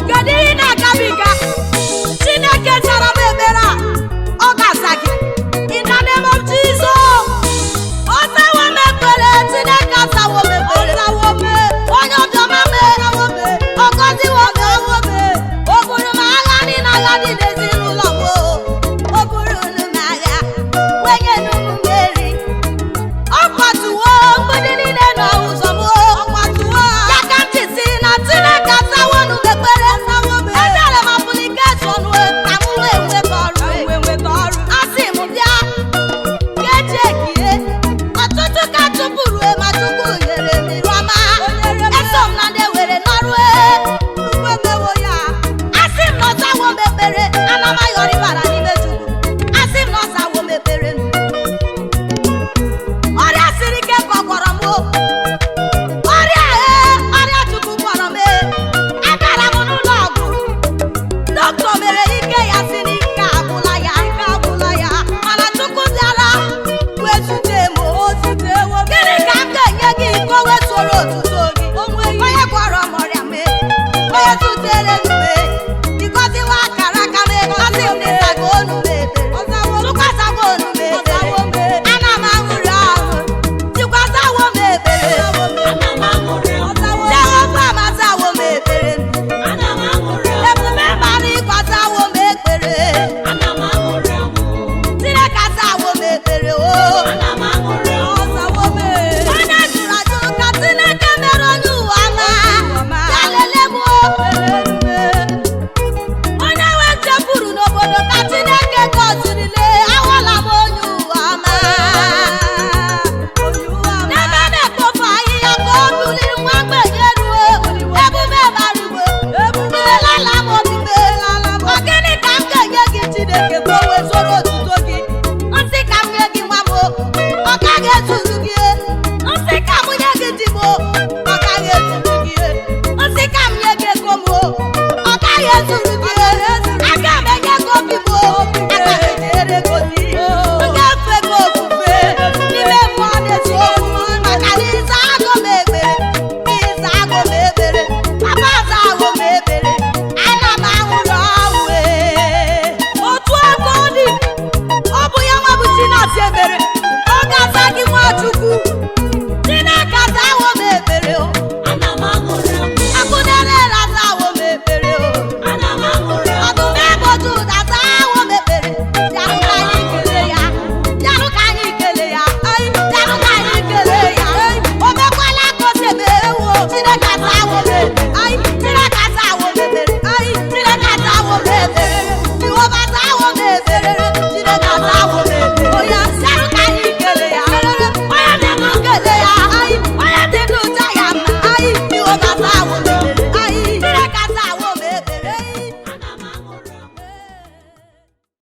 kedu ihe na-agabiga Chineke zara m ekpere a ọ ga-aza gị in the name of Jesus. Ọ zawo m ekpere Chineke azawo m ekpere onye ọbịọma m ọ gọziwo m o buru m agha dị n'ezinụlọ m o buru m agha wenyenu m mmeri ọ kwatuwo mgbidi niile n'ụzọ m ya ka ntị si na Chineke azawo m ekpere edere m application ka m wee nweta ọrụ asị m bịa ga-echekie ọtụtụ ka tụpụrụ ma Chukwu nyere m iru ọma eso m na ndị were n'ọrụ asị m na ọzawo m ekpere ana m ayọrịbara n'ime Chukwu asị m na ọzawo m ekpere ọrịa siri ike ka ọ gwọrọ m ọrịa Chukwu gwọrọ m agara m n'ụlọ ọgwụ dọkịta mere ike ya si n'ike agwụla ya mana Chukwu bịara wee zute m gịnị ka m ga-enye gị ka o wee soro otuto gị onye gwọrọ m ọrịa onye zutere m